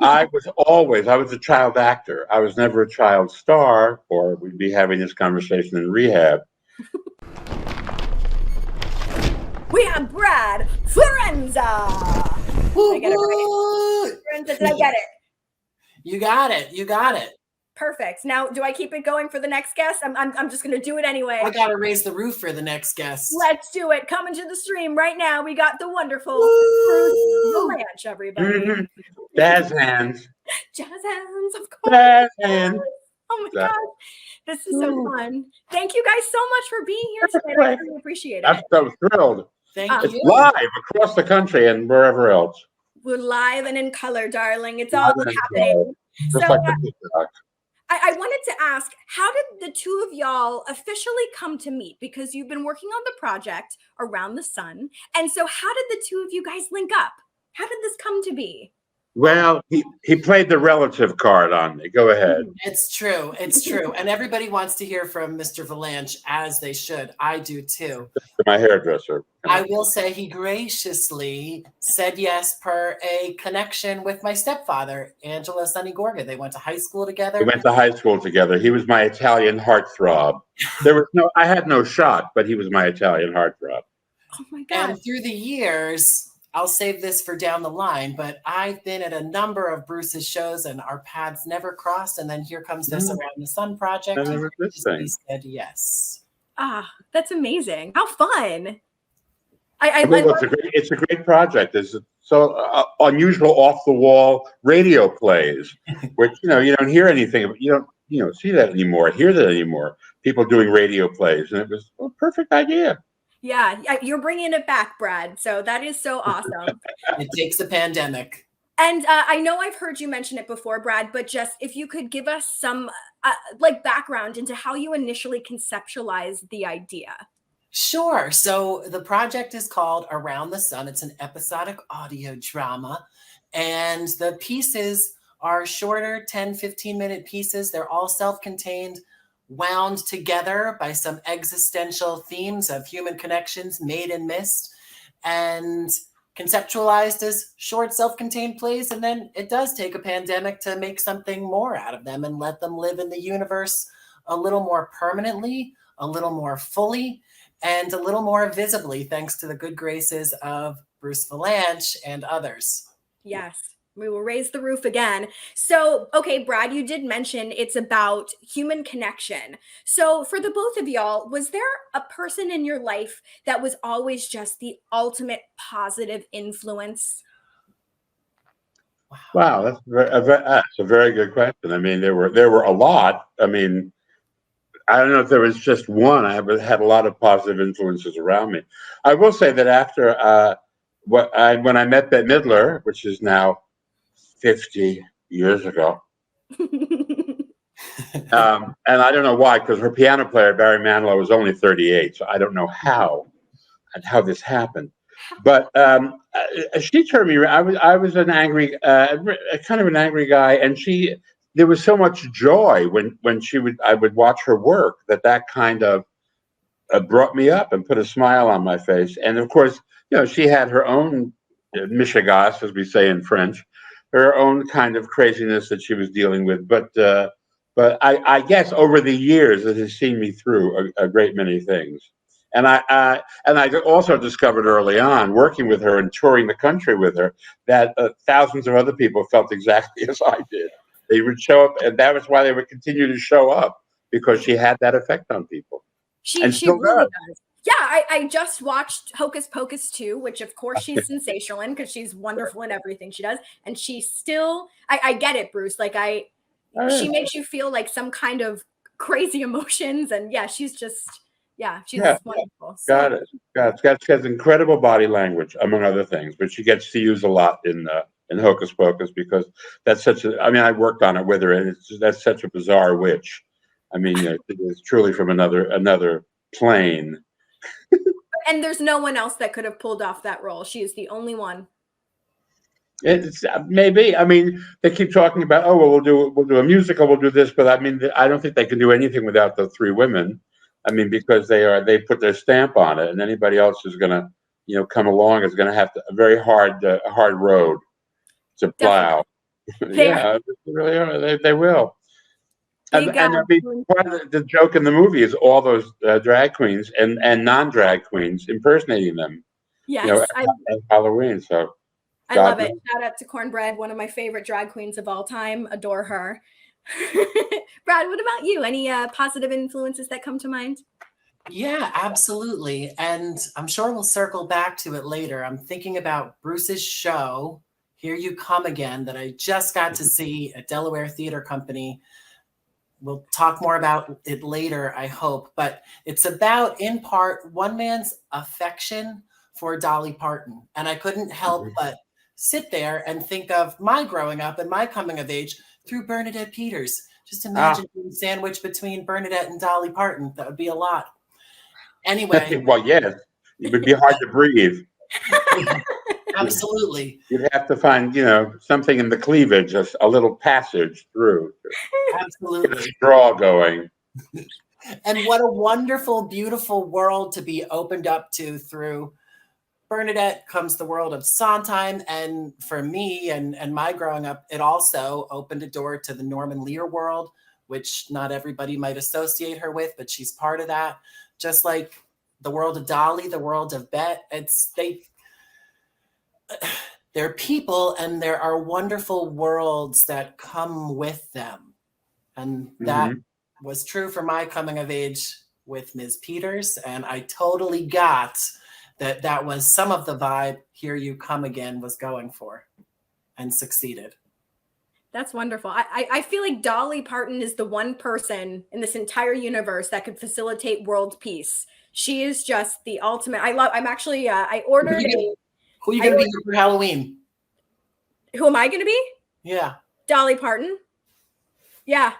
I was a child actor. I was never a child star, or we'd be having this conversation in rehab. We have Brad Forenza. Did I get it right? Forenza, did I get it? You got it. You got it. Perfect. Now, do I keep it going for the next guest? I'm just going to do it anyway. I got to raise the roof for the next guest. Let's do it. Coming to the stream right now. We got the wonderful Bruce Vilanch, everybody. Mm-hmm. Jazz hands. Jazz hands, of course. Jazz hands. Oh my God. This is so fun. Thank you guys so much for being here today. I really appreciate it. I'm so thrilled. Thank you. It's live across the country and wherever else. We're live and in color, darling. It's all happening. Just So, like the TikTok. I wanted to ask, how did the two of y'all officially come to meet? Because you've been working on the project Around the Sun. And so how did the two of you guys link up? How did this come to be? Well, he played the relative card on me. Go ahead. It's true. It's true. And everybody wants to hear from Mr. Vilanch, as they should. I do too. My hairdresser. I will say he graciously said yes per a connection with my stepfather, Angelo Sonny Gorga. They went to high school together. We went to high school together. He was my Italian heartthrob. I had no shot, but he was my Italian heartthrob. Oh my God. And through the years, I'll save this for down the line, but I've been at a number of Bruce's shows and our paths never crossed. And then here comes this Around the Sun project. He said yes. Ah, that's amazing. How fun. It's a great project. It's so unusual off-the-wall radio plays, which, you don't hear anything. You don't see that anymore, hear that anymore. People doing radio plays. And it was a perfect idea. Yeah, you're bringing it back, Brad. So that is so awesome. It takes a pandemic. And I know I've heard you mention it before, Brad, but just if you could give us some background into how you initially conceptualized the idea. Sure. So the project is called Around the Sun. It's an episodic audio drama. And the pieces are shorter, 10, 15-minute pieces. They're all self-contained, wound together by some existential themes of human connections made and missed, and conceptualized as short self-contained plays. And then it does take a pandemic to make something more out of them and let them live in the universe a little more permanently, a little more fully, and a little more visibly, thanks to the good graces of Bruce Vilanch and others. Yes. We will raise the roof again. So, okay, Brad, you did mention it's about human connection. So for the both of y'all, was there a person in your life that was always just the ultimate positive influence? Wow, that's a very good question. I mean, there were a lot. I mean, I don't know if there was just one. I had a lot of positive influences around me. I will say that after when I met Bette Midler, which is now 50 years ago. And I don't know why, because her piano player, Barry Manilow, was only 38. So I don't know how this happened. But she turned me around. I was an angry, kind of an angry guy. And there was so much joy when I would watch her work that kind of brought me up and put a smile on my face. And of course, she had her own mishigas, as we say in French, her own kind of craziness that she was dealing with, but I guess over the years it has seen me through a great many things, and I also discovered early on, working with her and touring the country with her, that thousands of other people felt exactly as I did. They would show up, and that was why they would continue to show up, because she had that effect on people. She really does. Yeah, I just watched Hocus Pocus 2, which of course she's sensational in, because she's wonderful in everything she does. And she still, I get it, Bruce. She makes you feel like some kind of crazy emotions. And yeah, she's wonderful. Got it. She has incredible body language, among other things, but she gets to use a lot in Hocus Pocus, because that's I worked on it with her, and that's such a bizarre witch. I mean, it's truly from another plane. And there's no one else that could have pulled off that role. She is the only one. It's maybe. I mean, they keep talking about, we'll do a musical, we'll do this, but I mean, I don't think they can do anything without the three women. I mean, because they put their stamp on it, and anybody else who's going to come along is going to have a very hard road to plow. Yeah, they really are. They will. And I mean, part of the joke in the movie is all those drag queens and non-drag queens impersonating them. Yes, At Halloween. So I love it. Shout out to Cornbread, one of my favorite drag queens of all time. Adore her. Brad, what about you? Any positive influences that come to mind? Yeah, absolutely. And I'm sure we'll circle back to it later. I'm thinking about Bruce's show, Here You Come Again, that I just got to see at Delaware Theater Company. We'll talk more about it later, I hope. But it's about, in part, one man's affection for Dolly Parton. And I couldn't help but sit there and think of my growing up and my coming of age through Bernadette Peters. Just imagine being sandwiched between Bernadette and Dolly Parton. That would be a lot. Anyway. Well, yes, it would be hard to breathe. Absolutely. You'd have to find, something in the cleavage, a little passage through. Absolutely. Get a straw going. And what a wonderful, beautiful world to be opened up to through Bernadette comes the world of Sondheim. And for me and my growing up, it also opened a door to the Norman Lear world, which not everybody might associate her with, but she's part of that. Just like the world of Dolly, the world of Bet, they're people, and there are wonderful worlds that come with them. And that was true for my coming of age with Ms. Peters. And I totally got that was some of the vibe Here You Come Again was going for, and succeeded. That's wonderful. I feel like Dolly Parton is the one person in this entire universe that could facilitate world peace. She is just the ultimate. I ordered Who are you going to be for Halloween? Who am I going to be? Yeah. Dolly Parton. Yeah.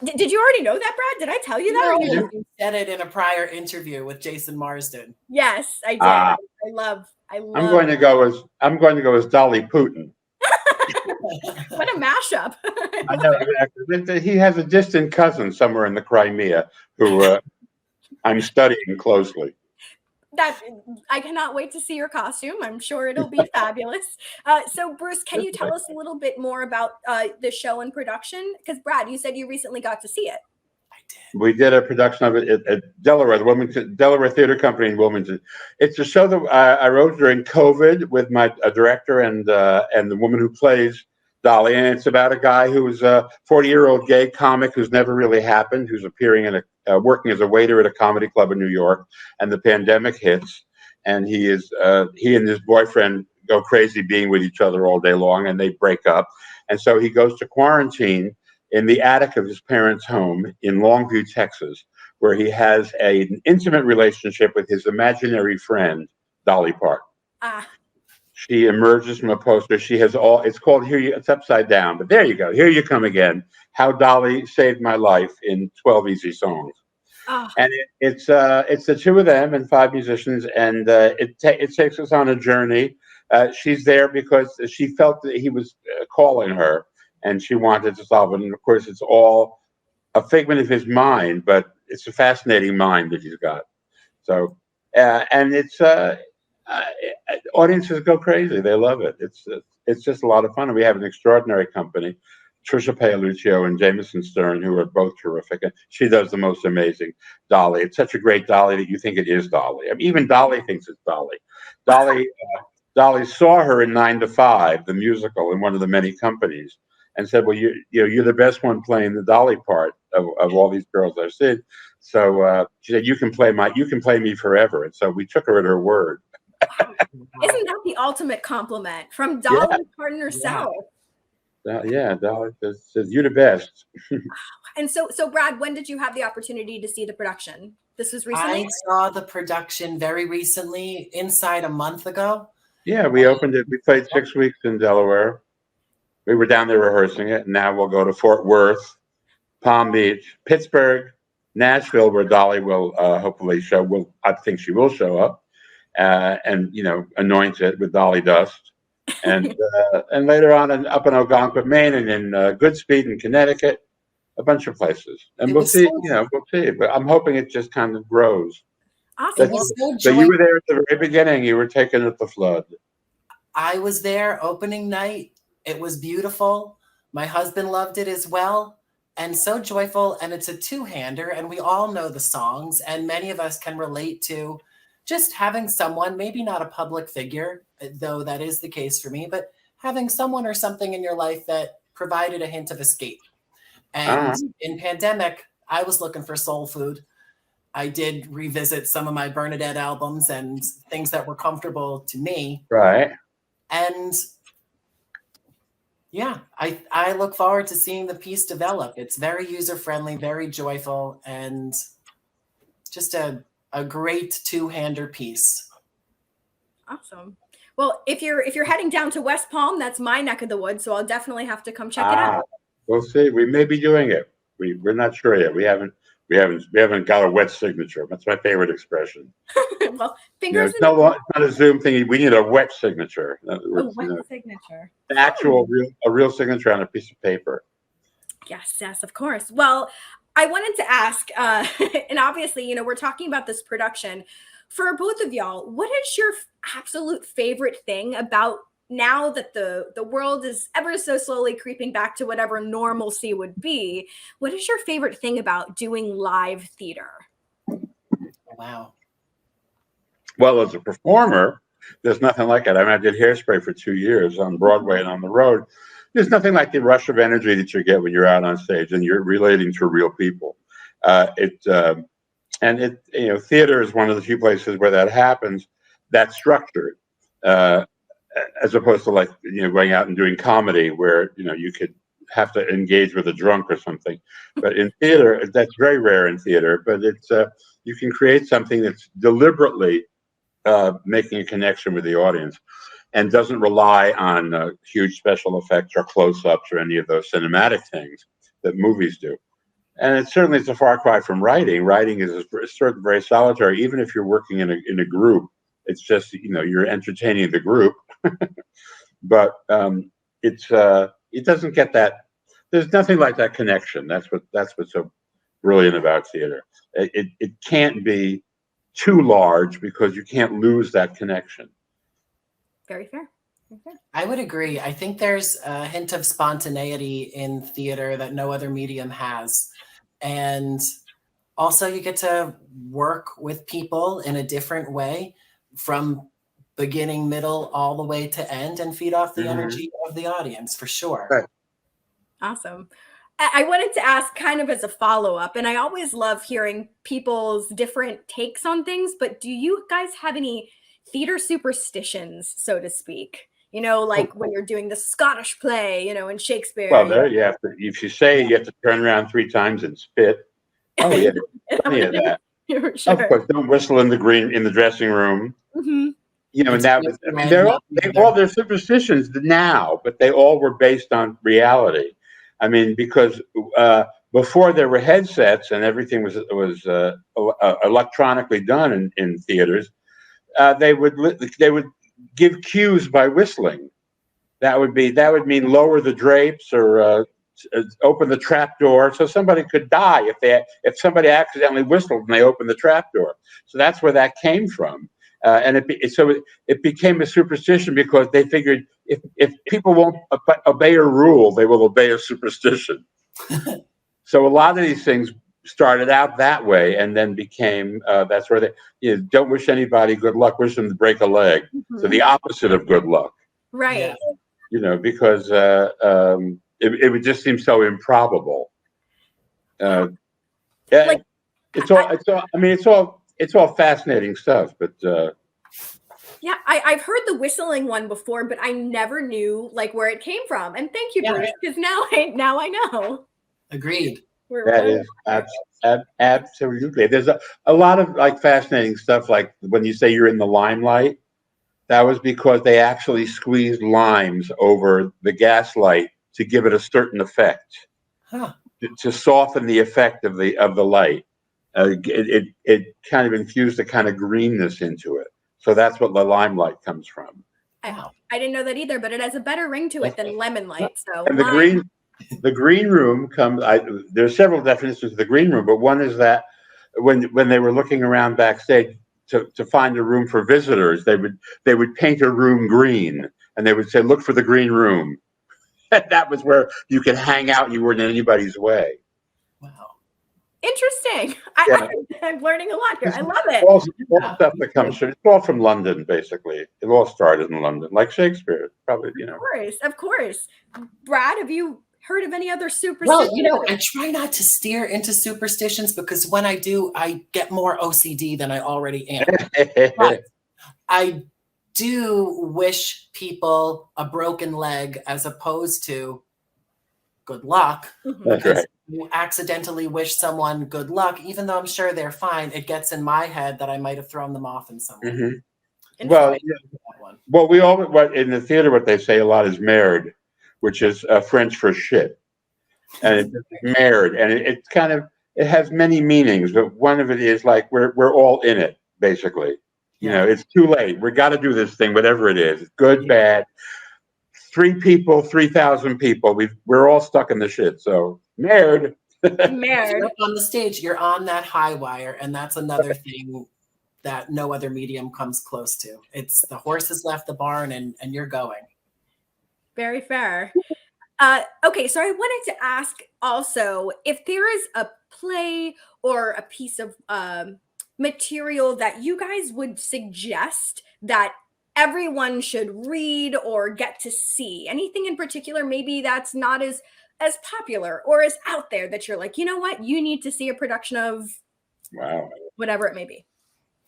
Did you already know that, Brad? Did I tell you that? No, you said it in a prior interview with Jason Marsden. Yes, I did. I love. I'm going to go as Dolly Putin. What a mashup. I know, exactly. He has a distant cousin somewhere in the Crimea who I'm studying closely. I cannot wait to see your costume. I'm sure it'll be fabulous. So Bruce, can you tell us a little bit more about the show and production? Because Brad, you said you recently got to see it. I did. We did a production of it at Delaware, the Delaware Theater Company in Wilmington. It's a show that I wrote during COVID with my director and the woman who plays Dolly, and it's about a guy who's a 40-year-old gay comic who's never really happened, who's appearing in working as a waiter at a comedy club in New York, and the pandemic hits, and he and his boyfriend go crazy being with each other all day long, and they break up, and so he goes to quarantine in the attic of his parents' home in Longview, Texas, where he has an intimate relationship with his imaginary friend, Dolly Parton. She emerges from a poster. She has it's called it's upside down, but there you go. Here You Come Again. How Dolly Saved My Life in 12 Easy Songs. And it's the two of them and 5 musicians, and it takes us on a journey. She's there because she felt that he was calling her, and she wanted to solve it. And of course, it's all a figment of his mind, but it's a fascinating mind that he's got. So, and it's audiences go crazy. They love it. It's just a lot of fun. And we have an extraordinary company, Trisha Paoluccio and Jameson Stern, who are both terrific. And she does the most amazing Dolly. It's such a great Dolly that you think it is Dolly. I mean, even Dolly thinks it's Dolly. Dolly saw her in 9 to 5, the musical, in one of the many companies, and said, "Well, you're the best one playing the Dolly part of all these girls I've seen." So she said, "You can play me forever." And so we took her at her word. Isn't that the ultimate compliment from Dolly Parton herself? Yeah, Dolly says you're the best. And so Brad, when did you have the opportunity to see the production? This was recently? I saw the production very recently, inside a month ago. Yeah, we opened it. We played 6 weeks in Delaware. We were down there rehearsing it. And now we'll go to Fort Worth, Palm Beach, Pittsburgh, Nashville, where Dolly will hopefully I think she will show up. And anoint it with Dolly dust, and later on up in Algonquin, Maine, and in Goodspeed in Connecticut, a bunch of places, and we'll see. We'll see. But I'm hoping it just kind of grows. Awesome. So you were there at the very beginning. You were taken at the flood. I was there opening night, It was beautiful. My husband loved it as well. And so joyful. And it's a two-hander. And we all know the songs. And many of us can relate to just having someone, maybe not a public figure, though that is the case for me, but having someone or something in your life that provided a hint of escape. And in pandemic, I was looking for soul food. I did revisit some of my Bernadette albums and things that were comfortable to me. Right. And yeah, I look forward to seeing the piece develop. It's very user-friendly, very joyful, and just a great two-hander piece. Awesome. Well, if you're heading down to West Palm, that's my neck of the woods, so I'll definitely have to come check it out. We'll see. We may be doing it. We're not sure yet. We haven't got a wet signature. That's my favorite expression. Well, fingers. It's not a Zoom thing. We need a wet signature. A wet signature. A real signature on a piece of paper. Yes, of course. Well, I wanted to ask, and obviously, we're talking about this production. For both of y'all, what is your absolute favorite thing about now that the world is ever so slowly creeping back to whatever normalcy would be? What is your favorite thing about doing live theater? Wow. Well, as a performer, there's nothing like it. I mean, I did Hairspray for 2 years on Broadway and on the road. There's nothing like the rush of energy that you get when you're out on stage and you're relating to real people. Theater is one of the few places where that happens. That's structured, as opposed to going out and doing comedy where you could have to engage with a drunk or something. But in theater, that's very rare in theater. But it's you can create something that's deliberately making a connection with the audience and doesn't rely on huge special effects or close-ups or any of those cinematic things that movies do. And it's a far cry from writing. Writing is very solitary. Even if you're working in a group, it's just you're entertaining the group. But it doesn't get that. There's nothing like that connection. That's what's so brilliant about theater. It can't be too large because you can't lose that connection. Very fair. I would agree. I think there's a hint of spontaneity in theater that no other medium has. And also you get to work with people in a different way from beginning, middle, all the way to end and feed off the energy of the audience for sure. Right. Awesome. I wanted to ask kind of as a follow-up, and I always love hearing people's different takes on things, but do you guys have any theater superstitions, so to speak? Like when you're doing the Scottish play, in Shakespeare. Well, there you have to. If you say you have to turn around 3 times and spit. Oh yeah, plenty of that. Sure. Of course, don't whistle in the dressing room. Mm-hmm. And that was. They're superstitions now, but they all were based on reality. I mean, because before there were headsets and everything was electronically done in theaters, they would give cues by whistling. That would mean lower the drapes or open the trap door, so somebody could die if somebody accidentally whistled and they opened the trap door. So that's where that came from, and it became a superstition because they figured if people won't obey a rule, they will obey a superstition. So a lot of these things started out that way and then became that's where they don't wish anybody good luck, wish them to break a leg. So the opposite of good luck, right? Because it would just seem so improbable. It's all fascinating stuff, but yeah, I've heard the whistling one before, but I never knew where it came from. And thank you, Bruce, because now I know. Agreed. That is absolutely. There's a lot of fascinating stuff. Like when you say you're in the limelight, that was because they actually squeezed limes over the gas light to give it a certain effect, to soften the effect of the light. It kind of infused a kind of greenness into it. So that's what the limelight comes from. I didn't know that either, but it has a better ring to it than lemon light. So and the green room comes. There's several definitions of the green room, but one is that when they were looking around backstage to find a room for visitors, they would paint a room green, and they would say, "Look for the green room." That was where you could hang out and you weren't in anybody's way. Wow. Interesting. Yeah. I'm learning a lot here. I love it. All stuff that comes from, it's all from London, basically. It all started in London, like Shakespeare, probably, you know. Of course. Brad, have you heard of any other superstitions? Well, you know, I try not to steer into superstitions because when I do, I get more OCD than I already am. But I do wish people a broken leg as opposed to good luck. That's right. You accidentally wish someone good luck, even though I'm sure they're fine. It gets in my head that I might have thrown them off in some way. Mm-hmm. Well, we all, what in the theater, what they say a lot is merde, which is French for shit. And it's merde, and it's kind of, it has many meanings, but one of it is like we're all in it, basically. You know, it's too late. We got to do this thing, whatever it is, good, bad. 3 people, 3,000 people. We're all stuck in the shit. So merde. Merde. You're up on the stage, you're on that high wire, and that's another thing that no other medium comes close to. It's the horse has left the barn, and you're going. Very fair. Okay, so I wanted to ask also if there is a play or a piece of material that you guys would suggest that everyone should read or get to see. Anything in particular, maybe that's not as popular or as out there that you're like, you know what, you need to see a production of whatever it may be.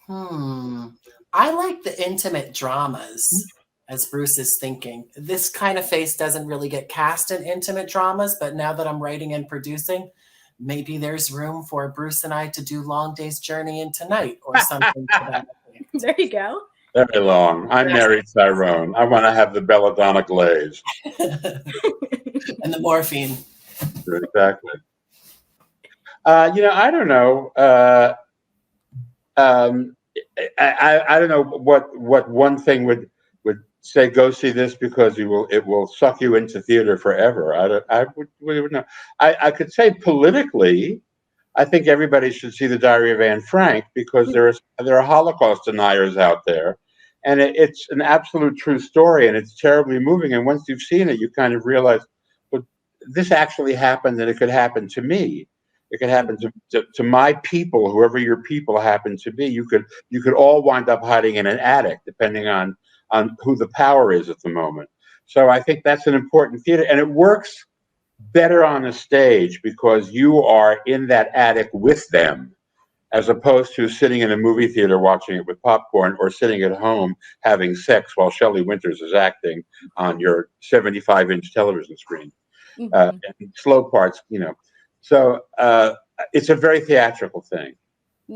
I like the intimate dramas, as Bruce is thinking. This kind of face doesn't really get cast in intimate dramas, but now that I'm writing and producing, maybe there's room for Bruce and I to do Long Day's Journey into Night or something. There you go. Very long. I'm Mary Tyrone. I want to have the belladonna glaze. And the morphine. Exactly. You know, I don't know. I don't know what one thing would say, go see this because it will suck you into theater forever. I would know. I could say politically, I think everybody should see The Diary of Anne Frank because there are Holocaust deniers out there, and it's an absolute true story, and it's terribly moving. And once you've seen it, you kind of realize, well, this actually happened, and it could happen to me. It could happen to my people, whoever your people happen to be. You could all wind up hiding in an attic, depending on who the power is at the moment. So I think that's an important theater, and it works better on a stage because you are in that attic with them, as opposed to sitting in a movie theater watching it with popcorn or sitting at home having sex while Shelley Winters is acting on your 75-inch television screen. And slow parts, you know. So it's a very theatrical thing.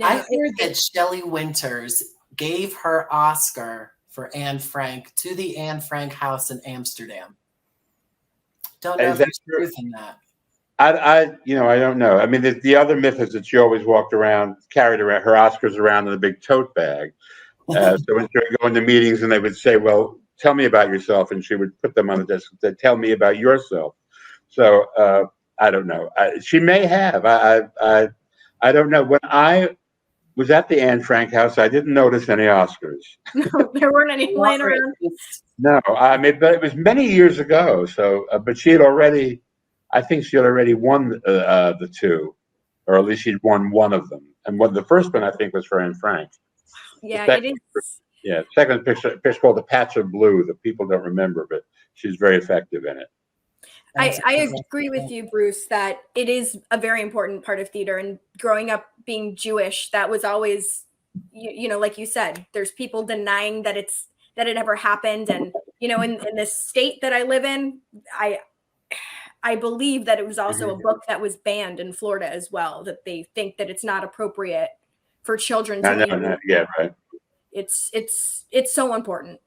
I heard that Shelley Winters gave her Oscar for Anne Frank to the Anne Frank house in Amsterdam. Don't know if there's truth in that. I don't know. I mean, the other myth is that she always carried around her Oscars around in a big tote bag. So when she would go into meetings and they would say, well, tell me about yourself. And she would put them on the desk and say, tell me about yourself. So I don't know. She may have. I don't know. When I was at the Anne Frank house, I didn't notice any Oscars. No, there weren't any laying around. No, I mean, but it was many years ago. So, but she had already, I think she had already won the 2, or at least she'd won one of them. And the first one I think was for Anne Frank. Yeah, it is. Yeah, second picture called The Patch of Blue that people don't remember, but she's very effective in it. I agree with you, Bruce, that it is a very important part of theater. And growing up being Jewish, that was always, you know, like you said, there's people denying that it ever happened. And, you know, in the state that I live in, I believe that it was also a book that was banned in Florida as well, that they think that it's not appropriate for children to yeah, right. It's so important.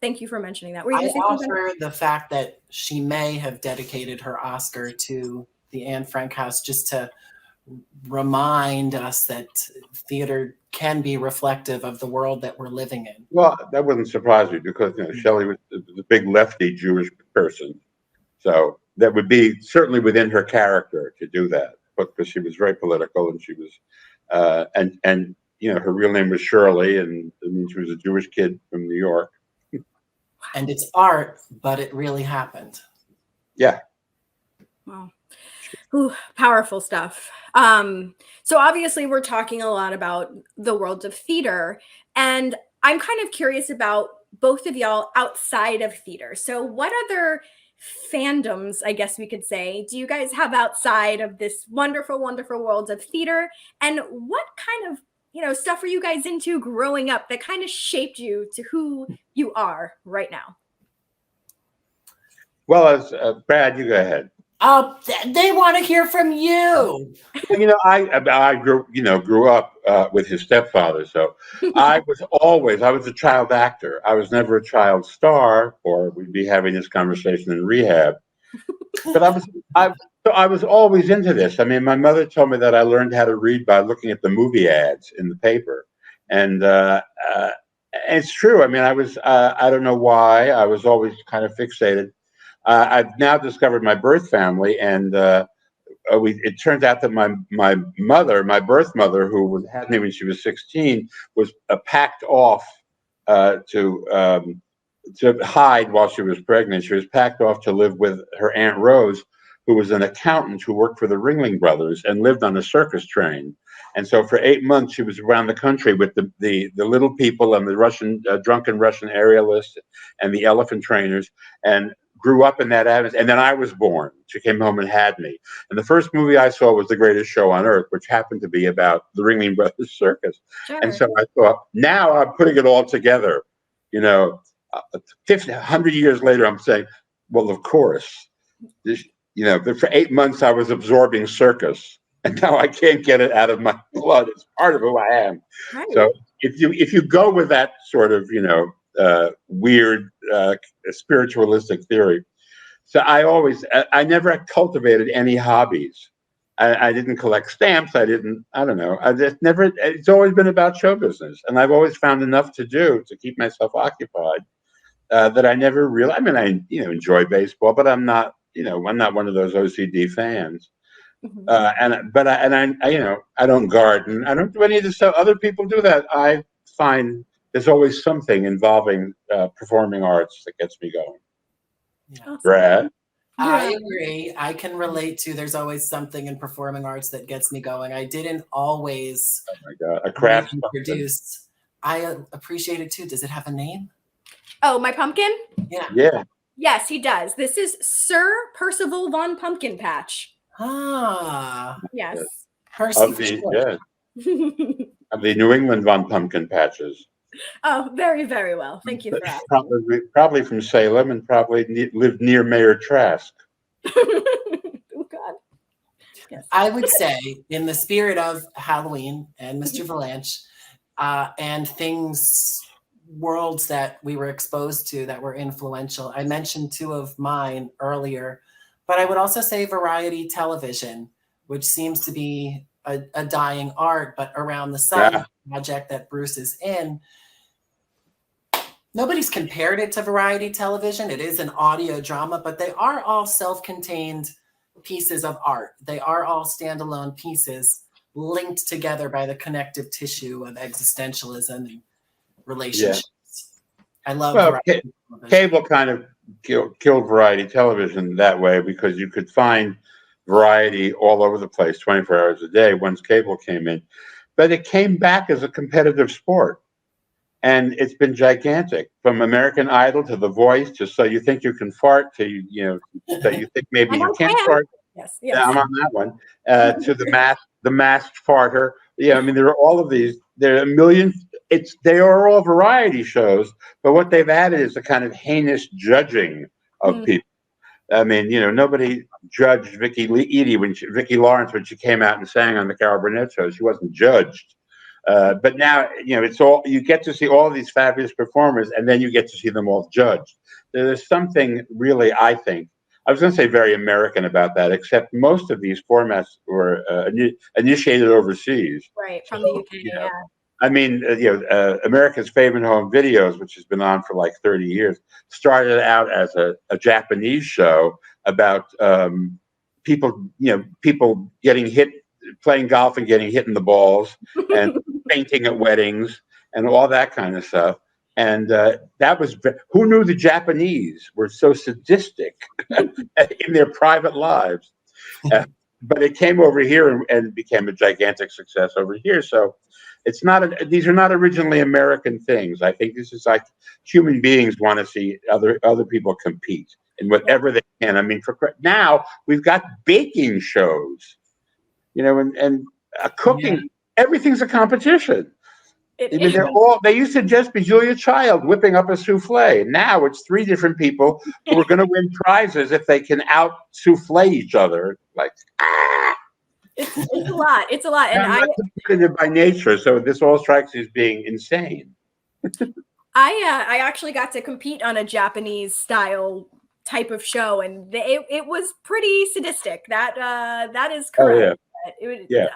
Thank you for mentioning that. I offer the fact that she may have dedicated her Oscar to the Anne Frank house just to remind us that theater can be reflective of the world that we're living in. Well, that wouldn't surprise me because Shelley was the big lefty Jewish person. So that would be certainly within her character to do that, because she was very political and she was, and you know, her real name was Shirley, and I mean, she was a Jewish kid from New York. And it's art, but it really happened. Yeah. Wow. Ooh, powerful stuff. So obviously we're talking a lot about the world of theater, and I'm kind of curious about both of y'all outside of theater. So what other fandoms, I guess we could say, do you guys have outside of this wonderful, wonderful world of theater? And what kind of, stuff are you guys into growing up that kind of shaped you to who you are right now? Well, as Brad, you go ahead. They want to hear from you. Well, I grew up with his stepfather, so I was a child actor. I was never a child star, or we'd be having this conversation in rehab. But I was always into this. I mean, my mother told me that I learned how to read by looking at the movie ads in the paper, and it's true. I mean, I don't know why I was always kind of fixated. I've now discovered my birth family, and it turns out that my mother, my birth mother, who had me when she was 16, was packed off to hide while she was pregnant. She was packed off to live with her Aunt Rose, who was an accountant who worked for the Ringling Brothers and lived on a circus train. And so for 8 months, she was around the country with the little people and the Russian drunken Russian aerialists and the elephant trainers, and grew up in that atmosphere. And then I was born. She came home and had me. And the first movie I saw was The Greatest Show on Earth, which happened to be about the Ringling Brothers Circus. Sure. And so I thought, now I'm putting it all together. 100 years later, I'm saying, well, of course, for 8 months I was absorbing circus, and now I can't get it out of my blood. It's part of who I am. Right. So if you go with that sort of weird spiritualistic theory, so I never cultivated any hobbies. I didn't collect stamps. I don't know. It's always been about show business, and I've always found enough to do to keep myself occupied. That I never really. I mean, I enjoy baseball, but I'm not one of those OCD fans. Mm-hmm. I don't garden. I don't do any of this stuff. Other people do that. I find there's always something involving performing arts that gets me going. Yeah. Brad? I agree. I can relate to there's always something in performing arts that gets me going. I didn't always a craft produce. I appreciate it too. Does it have a name? Oh, my pumpkin? Yeah. Yes, he does. This is Sir Percival Von Pumpkin Patch. Ah. Yes. Of the New England Von Pumpkin Patches. Oh, very, very well. Thank you for asking. Probably from Salem, and probably lived near Mayor Trask. Oh, God. Yes. I would say, in the spirit of Halloween and Mr. Vilanch, and worlds that we were exposed to that were influential. I mentioned two of mine earlier, but I would also say variety television, which seems to be a dying art, but Around the Sun project that Bruce is in, nobody's compared it to variety television. It is an audio drama, but they are all self-contained pieces of art. They are all standalone pieces linked together by the connective tissue of existentialism and relationships. Yeah. I love cable kind of killed variety television that way, because you could find variety all over the place 24 hours a day once cable came in. But it came back as a competitive sport, and it's been gigantic, from American Idol to The Voice to So You Think You Can Fart to that you think maybe you can't fart. Yes. I'm on that one. To the masked farter. Yeah, I mean, there are all of these. There are a million. They are all variety shows, but what they've added is a kind of heinous judging of people. I mean, nobody judged Vicki Lawrence when she came out and sang on the Carol Burnett show. She wasn't judged. But now, it's all, you get to see all of these fabulous performers, and then you get to see them all judged. There's something really, I think, I was going to say very American about that, except most of these formats were initiated overseas. Right, from the UK, yeah. I mean, America's Favorite Home Videos, which has been on for like 30 years, started out as a Japanese show about people getting hit, playing golf and getting hit in the balls, and painting at weddings and all that kind of stuff. And that was, who knew the Japanese were so sadistic in their private lives? But it came over here and became a gigantic success over here. So it's not, these are not originally American things. I think this is like human beings want to see other people compete in whatever they can. I mean, now we've got baking shows, you know, and cooking, everything's a competition. I mean, they used to just be Julia Child whipping up a souffle. Now it's 3 different people who are going to win prizes if they can out souffle each other. Like, it's a lot. It's a lot. And I'm not competitive by nature, so this all strikes me as being insane. I actually got to compete on a Japanese style type of show, and it was pretty sadistic. That is correct. Oh, yeah.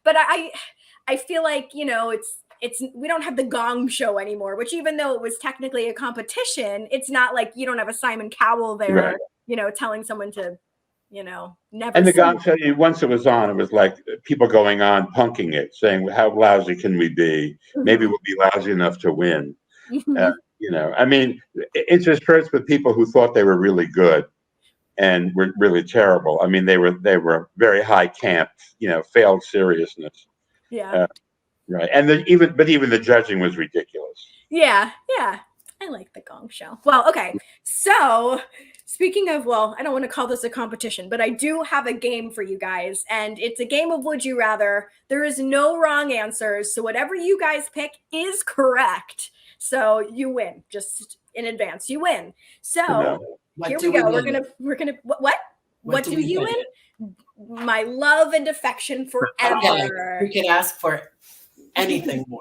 But I feel like, you know, we don't have the Gong Show anymore, which, even though it was technically a competition, it's not like you don't have a Simon Cowell there, you know, telling someone to, you know, never. And the Gong Show, once it was on, it was like people going on punking it, saying, how lousy can we be? Maybe we'll be lousy enough to win. You know, I mean, it's just first with people who thought they were really good and were really terrible. I mean, they were very high camp, you know, failed seriousness. Yeah. Right. And even the judging was ridiculous. Yeah. I like the Gong Show. Well, okay. So speaking of, well, I don't want to call this a competition, but I do have a game for you guys. And it's a game of Would You Rather. There is no wrong answers. So whatever you guys pick is correct. So you win. Just in advance, you win. So here we go. We're gonna what do you win? My love and affection forever. Okay. We can ask for anything more.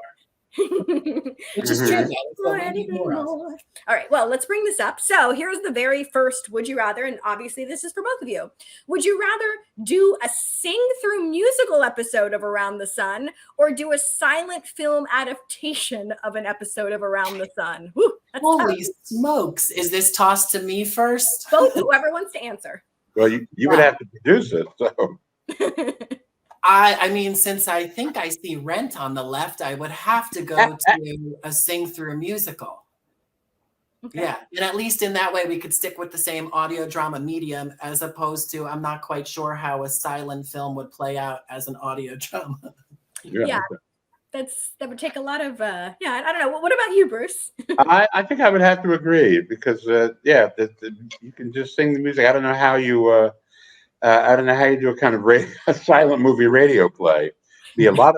Which is true. All right, well, let's bring this up. So here's the very first Would You Rather, and obviously this is for both of you. Would you rather do a sing-through musical episode of Around the Sun, or do a silent film adaptation of an episode of Around the Sun? Whew, holy smokes. Is this tossed to me first? Both, whoever wants to answer. Well, you would have to produce it, so. I mean, since I think I see Rent on the left, I would have to go to a sing-through musical. Okay. Yeah, and at least in that way, we could stick with the same audio drama medium, as opposed to, I'm not quite sure how a silent film would play out as an audio drama. Yeah, that would take a lot of, I don't know. What about you, Bruce? I think I would have to agree, because, you can just sing the music. I don't know how you... I don't know how you do a kind of a silent movie radio play. Be a lot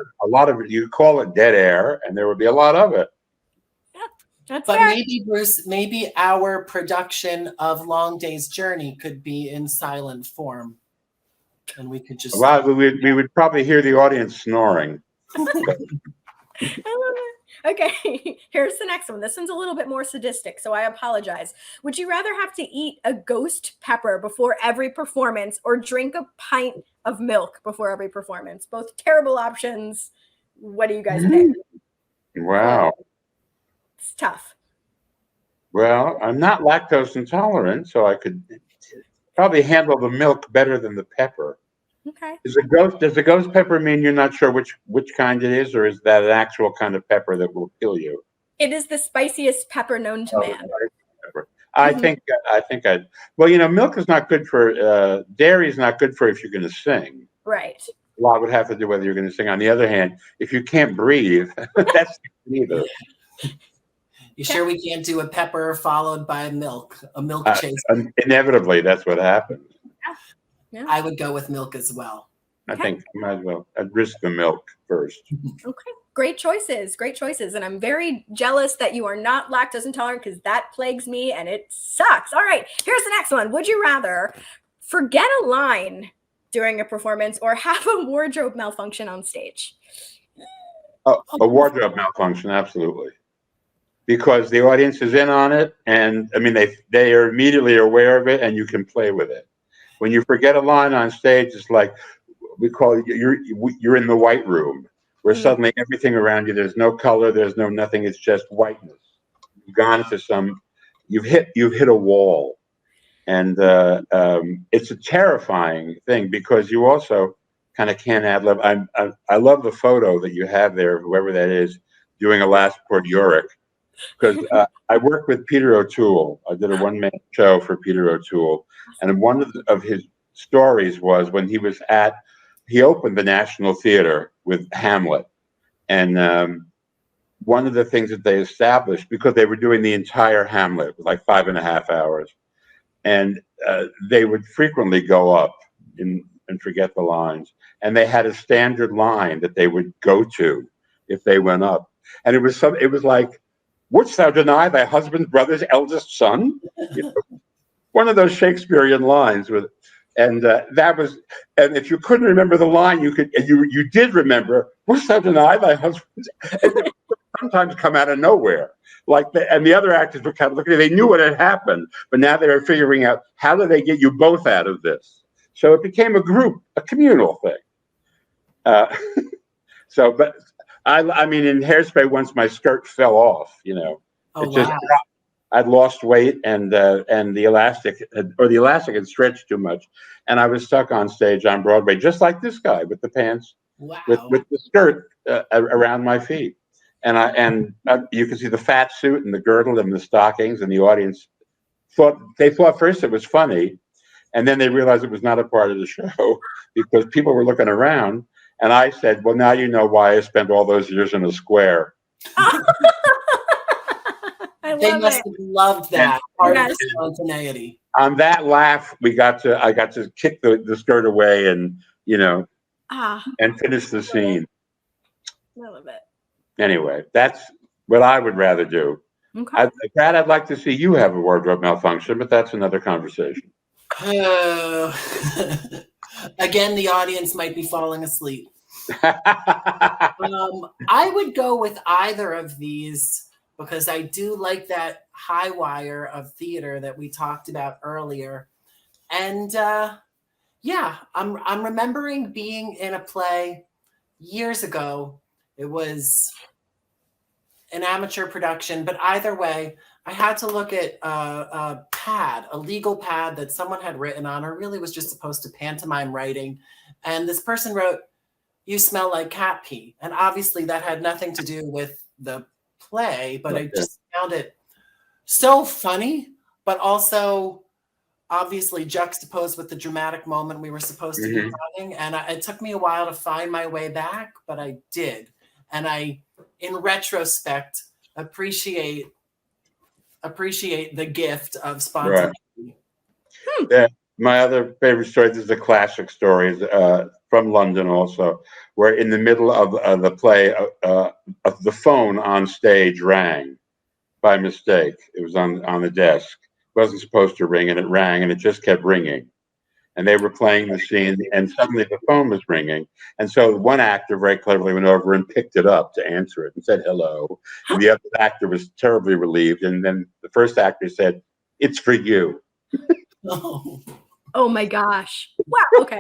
of it. You call it dead air, and there would be a lot of it. Yeah, that's but fair. Maybe, Bruce, maybe our production of Long Day's Journey could be in silent form, and we could just. Well, we would probably hear the audience snoring. I love it. Okay, here's the next one. This one's a little bit more sadistic, so I apologize. Would you rather have to eat a ghost pepper before every performance, or drink a pint of milk before every performance? Both terrible options. What do you guys pick? Wow. It's tough. Well, I'm not lactose intolerant, so I could probably handle the milk better than the pepper. Okay. Does the ghost pepper mean you're not sure which kind it is, or is that an actual kind of pepper that will kill you? It is the spiciest pepper known to man. I think well, you know, milk is not good for dairy is not good for if you're going to sing. Right. A lot would have to do whether you're going to sing. On the other hand, if you can't breathe, that's neither. You sure we can't do a pepper followed by a milk chase? Inevitably, that's what happens. Yeah. I would go with milk as well. I think I might as well. I'd risk the milk first. Okay. Great choices. And I'm very jealous that you are not lactose intolerant, because that plagues me and it sucks. All right. Here's the next one. Would you rather forget a line during a performance, or have a wardrobe malfunction on stage? Oh, a wardrobe malfunction, absolutely. Because the audience is in on it, and I mean they are immediately aware of it, and you can play with it. When you forget a line on stage, it's like we call it, you're in the white room, where suddenly everything around you, there's no color, there's no nothing, it's just whiteness. You've gone to you've hit a wall, and it's a terrifying thing, because you also kind of can't ad lib. I love the photo that you have there, whoever that is, doing a last chord Yorick. because I worked with Peter O'Toole. I did a one-man show for Peter O'Toole, and one of his stories was when he opened the National Theater with Hamlet, and one of the things that they established, because they were doing the entire Hamlet, like 5.5 hours, and they would frequently go up and forget the lines, and they had a standard line that they would go to if they went up, and it was like, "Wouldst thou deny thy husband's brother's eldest son?" You know, one of those Shakespearean lines with, and that was, and if you couldn't remember the line, you did remember, "Wouldst thou deny thy husband's?" And it would sometimes come out of nowhere, and the other actors were kind of looking. They knew what had happened, but now they were figuring out how do they get you both out of this. So it became a communal thing. But I mean, in Hairspray, once my skirt fell off, it just dropped. I'd lost weight, and the elastic had stretched too much, and I was stuck on stage on Broadway, just like this guy with the pants, with the skirt around my feet, and you can see the fat suit and the girdle and the stockings, and the audience thought first it was funny, and then they realized it was not a part of the show because people were looking around, and I said, "Well, now you know why I spent all those years in a square." They must have loved that part of the spontaneity. On that laugh, I got to kick the skirt away and and finish the scene. I love it. Anyway, that's what I would rather do. Okay. Brad, I'd like to see you have a wardrobe malfunction, but that's another conversation. Again, the audience might be falling asleep. I would go with either of these because I do like that high wire of theater that we talked about earlier. And I'm remembering being in a play years ago. It was an amateur production, but either way, I had to look at a legal pad that someone had written on, or really was just supposed to pantomime writing. And this person wrote, "You smell like cat pee." And obviously that had nothing to do with the play, but I just found it so funny, but also obviously juxtaposed with the dramatic moment we were supposed to be having. And it took me a while to find my way back, but I did. And I, in retrospect, appreciate the gift of spontaneity. Right. Yeah, my other favorite story, this is a classic story from London also, where in the middle of the play, the phone on stage rang by mistake. It was on the desk. It wasn't supposed to ring, and it rang, and it just kept ringing. And they were playing the scene, and suddenly the phone was ringing. And so one actor very cleverly went over and picked it up to answer it and said hello. And the other actor was terribly relieved. And then the first actor said, "It's for you." Oh my gosh. Wow. Okay.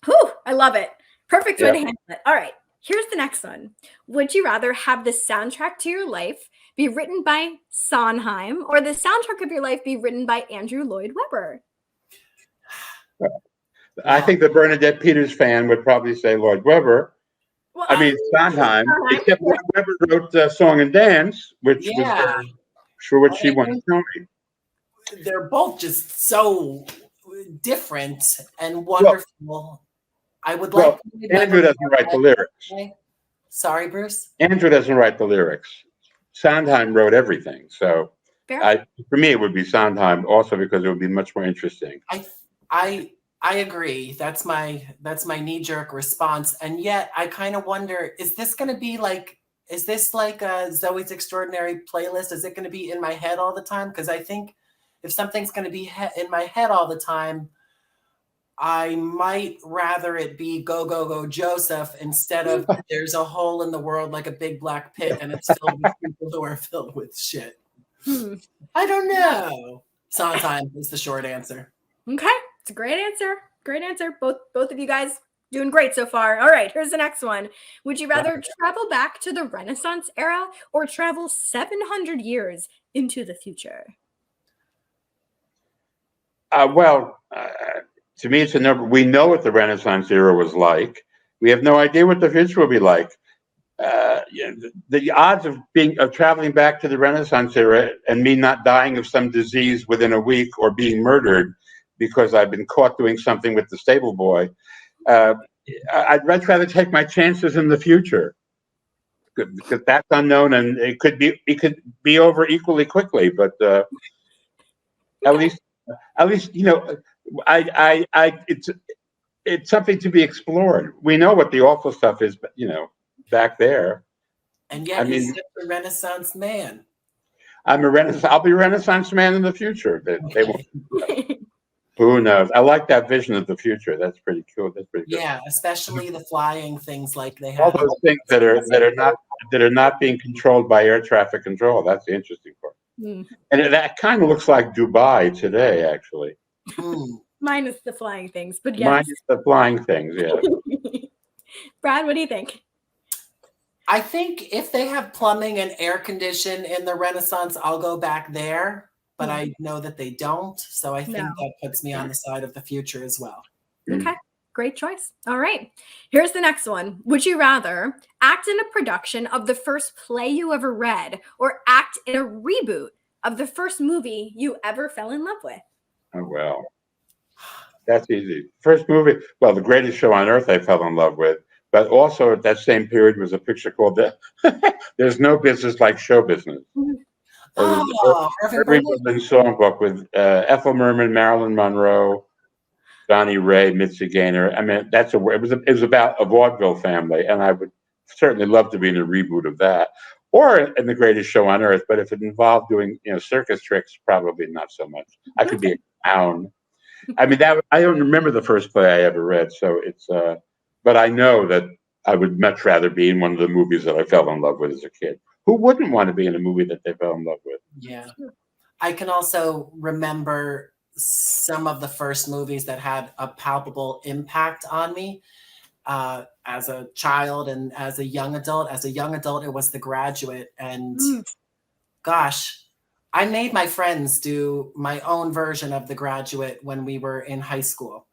Whew, I love it. Perfect way to handle it. All right. Here's the next one. Would you rather have the soundtrack to your life be written by Sondheim or the soundtrack of your life be written by Andrew Lloyd Webber? I think the Bernadette Peters fan would probably say Lloyd Webber. Well, I mean, Sondheim, except Webber wrote Song and Dance, which was for which she won a Tony. They're both just so different and wonderful. Well, I would like. Andrew doesn't write the lyrics. Sorry, Bruce. Andrew doesn't write the lyrics. Sondheim wrote everything. So, for me, it would be Sondheim also because it would be much more interesting. I agree. That's my knee-jerk response. And yet I kind of wonder, is this like a Zoe's Extraordinary Playlist? Is it going to be in my head all the time? Because I think if something's going to be in my head all the time, I might rather it be Go, Go, Go, Joseph instead of There's a Hole in the World Like a Big Black Pit and it's filled with people who are filled with shit. I don't know. Sondheim is the short answer. Okay. It's a great answer. Great answer. Both of you guys doing great so far. All right, here's the next one. Would you rather travel back to the Renaissance era or travel 700 years into the future? To me, it's a number. We know what the Renaissance era was like. We have no idea what the future will be like. the odds of traveling back to the Renaissance era and me not dying of some disease within a week or being murdered because I've been caught doing something with the stable boy, I'd much rather take my chances in the future, because that's unknown and it could be over equally quickly. But at least it's something to be explored. We know what the awful stuff is, but back there. And yet, he's such a Renaissance man. I'll be a Renaissance man in the future. They won't. Who knows? I like that vision of the future. That's pretty cool. That's pretty good. Yeah, especially the flying things like they have. All those things that are not being controlled by air traffic control. That's the interesting part. And that kind of looks like Dubai today, actually. Minus the flying things, but yes. Minus the flying things, yeah. Brad, what do you think? I think if they have plumbing and air condition in the Renaissance, I'll go back there. But I know that they don't. So I think that puts me on the side of the future as well. Okay. Great choice. All right. Here's the next one. Would you rather act in a production of the first play you ever read or act in a reboot of the first movie you ever fell in love with? Oh, well, that's easy. First movie, well, The Greatest Show on Earth I fell in love with. But also at that same period was a picture called There's No Business Like Show Business. Every Woman songbook with Ethel Merman, Marilyn Monroe, Donnie Ray, Mitzi Gaynor. I mean, it was about a vaudeville family, and I would certainly love to be in a reboot of that, or in The Greatest Show on Earth. But if it involved doing circus tricks, probably not so much. I could be a clown. I mean, I don't remember the first play I ever read, so it's. But I know that I would much rather be in one of the movies that I fell in love with as a kid. Who wouldn't want to be in a movie that they fell in love with? Yeah. I can also remember some of the first movies that had a palpable impact on me as a child and as a young adult. As a young adult, it was The Graduate. And gosh, I made my friends do my own version of The Graduate when we were in high school.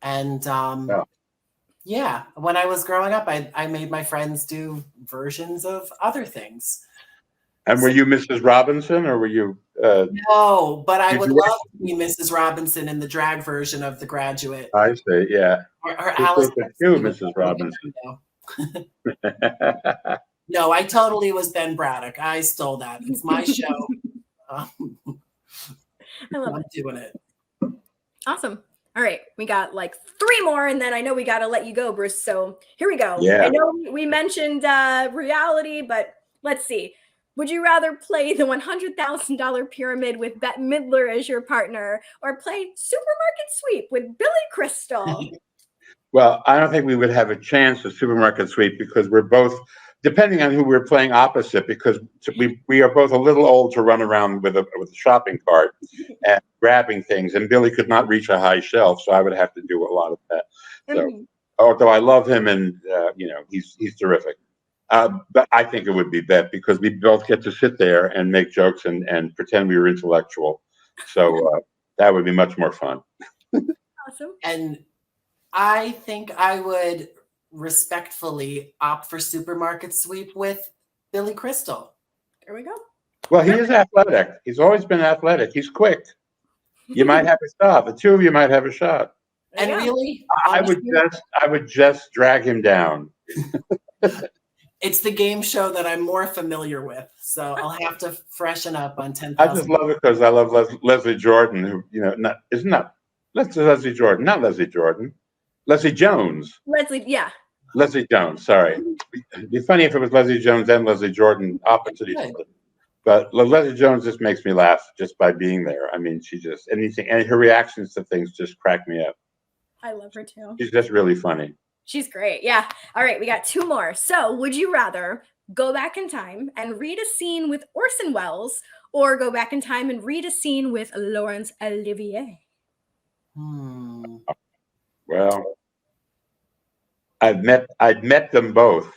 And yeah, when I was growing up, I made my friends do versions of other things. And were you Mrs. Robinson, or were you? No, but I would love to be Mrs. Robinson in the drag version of The Graduate. I see, yeah. Or Alice. You, Mrs. Robinson. No, I totally was Ben Braddock. I stole that. It's my show. I love I'm doing it. Awesome. All right, we got like 3 more, and then I know we got to let you go, Bruce. So here we go. Yeah. I know we mentioned reality, but let's see. Would you rather play the $100,000 pyramid with Bette Midler as your partner, or play Supermarket Sweep with Billy Crystal? Well, I don't think we would have a chance at Supermarket Sweep because we're both, depending on who we're playing opposite, because we are both a little old to run around with a shopping cart and grabbing things, and Billy could not reach a high shelf, so I would have to do a lot of that. So, although I love him and he's terrific, but I think it would be Bette because we both get to sit there and make jokes and pretend we were intellectual. So that would be much more fun. Awesome. And I think I would respectfully opt for Supermarket Sweep with Billy Crystal. There we go. Well, he is athletic. He's always been athletic. He's quick. You might have a shot. The two of you might have a shot. And really, I would just drag him down. It's the game show that I'm more familiar with, so I'll have to freshen up on 10,000. I just love it because I love Leslie Jordan, who Leslie Jordan, not Leslie Jordan. Leslie Jones. Leslie Jones, sorry. It'd be funny if it was Leslie Jones and Leslie Jordan opposite each other. But Leslie Jones just makes me laugh just by being there. I mean, she just, and her reactions to things just crack me up. I love her too. She's just really funny. She's great. Yeah. All right. We got 2 more. So would you rather go back in time and read a scene with Orson Welles or go back in time and read a scene with Laurence Olivier? Well, I'd met them both.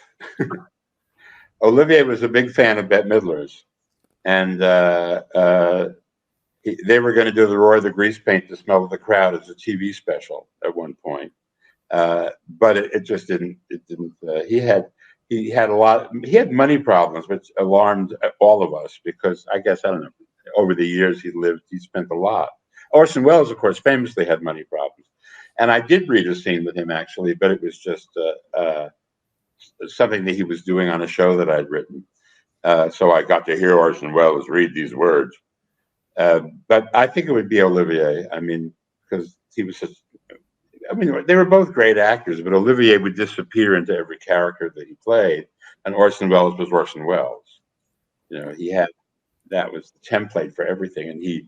Olivier was a big fan of Bette Midler's, and they were going to do the Roy the Grease Paint, The Smell of the Crowd as a TV special at one point, but it just didn't. He he had money problems, which alarmed all of us because I guess, I don't know, over the years he spent a lot. Orson Welles, of course, famously had money problems. And I did read a scene with him, actually, but it was just something that he was doing on a show that I'd written. So I got to hear Orson Welles read these words. But I think it would be Olivier. I mean, because he was such, I mean, they were both great actors, but Olivier would disappear into every character that he played. And Orson Welles was Orson Welles. You know, that was the template for everything. And he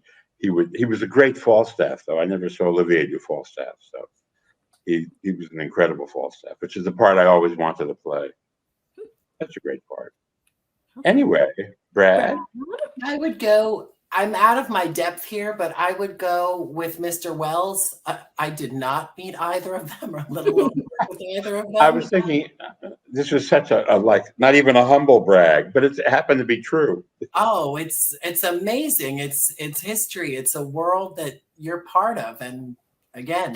was a great Falstaff, though. I never saw Olivier do Falstaff. So he was an incredible Falstaff, which is the part I always wanted to play. That's a great part. Anyway, Brad? I would go, I'm out of my depth here, but I would go with Mr. Wells. I did not meet either of them, or let alone work with either of them. I was thinking this was such a like, not even a humble brag, but it happened to be true. Oh, it's amazing. It's history. It's a world that you're part of. And again,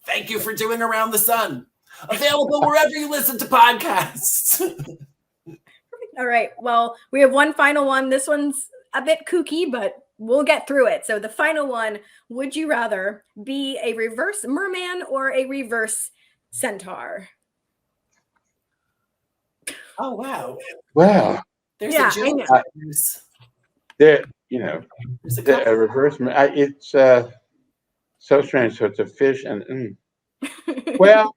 thank you for doing Around the Sun. Available wherever you listen to podcasts. All right. Well, we have one final one. This one's a bit kooky, but we'll get through it. So the final one, would you rather be a reverse merman or a reverse centaur? Oh, wow. Wow. There's Yeah, a joke. There, you know, a reverse. It's so strange. So it's a fish and well,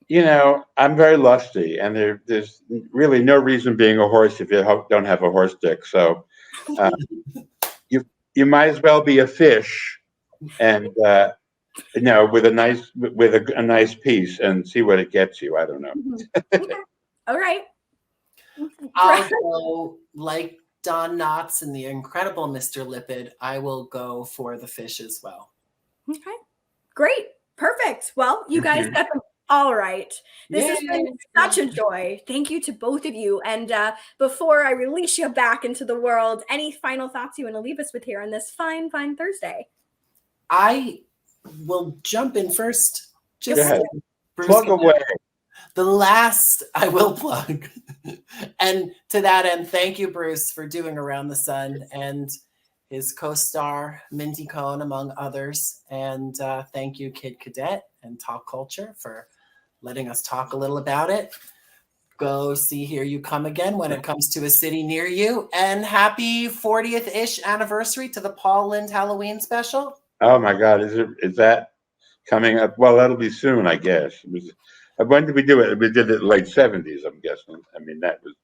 you know, I'm very lusty, and there's really no reason being a horse if you don't have a horse dick. So you might as well be a fish, and you know, with a nice piece, and see what it gets you. I don't know. Okay. All right. I'll go like Don Knotts in The Incredible Mr. Lipid. I will go for the fish as well. Okay. Great. Perfect. Well, you guys got them all right. This has been such a joy. Thank you to both of you. And before I release you back into the world, any final thoughts you want to leave us with here on this fine Thursday? I will jump in first. Go ahead. Plug away. The last I will plug. And to that end, thank you, Bruce, for doing Around the Sun, and his co-star Mindy Cohn, among others. And thank you, Kid Cadet and Talkulture, for letting us talk a little about it. Go see Here You Come Again when it comes to a city near you. And happy 40th-ish anniversary to the Paul Lynde Halloween special. Oh my God, is that coming up? Well, that'll be soon, I guess. When did we do it? We did it late 70s, I'm guessing. I mean, that was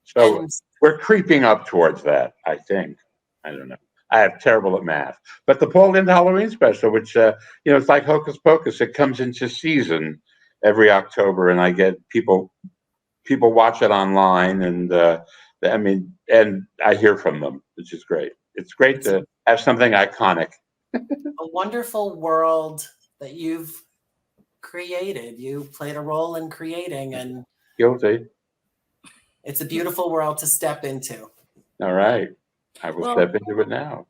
so we're creeping up towards that, I think. I don't know. I have terrible at math. But the Paul Lynde Halloween special, which you know, it's like Hocus Pocus. It comes into season every October, and I get people watch it online, and I mean, and I hear from them, which is great. It's great to have something iconic. A wonderful world that you've created. You played a role in creating, and Guilty. it's a beautiful world to step into. All right. I will step into it now.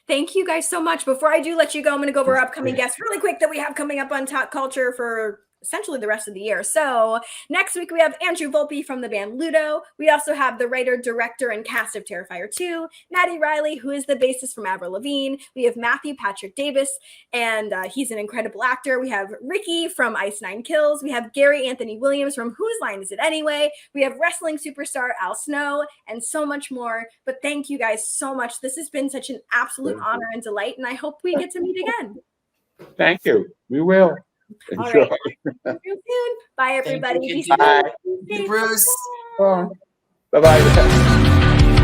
Thank you guys so much. Before I do let you go, I'm going to go over our upcoming guests really quick that we have coming up on Talkulture for essentially the rest of the year. So next week we have Andrew Volpe from the band Ludo. We also have the writer, director, and cast of Terrifier 2, Maddie Riley, who is the bassist from Avril Lavigne. We have Matthew Patrick Davis, and he's an incredible actor. We have Ricky from Ice Nine Kills. We have Gary Anthony Williams from Whose Line Is It Anyway? We have wrestling superstar Al Snow, and so much more. But thank you guys so much. This has been such an absolute honor and delight, and I hope we get to meet again. Thank you. We will. All Enjoy. right. See you soon. Bye, everybody. Thank Be you, safe. Bye. Thank you, Bruce. Bye-bye.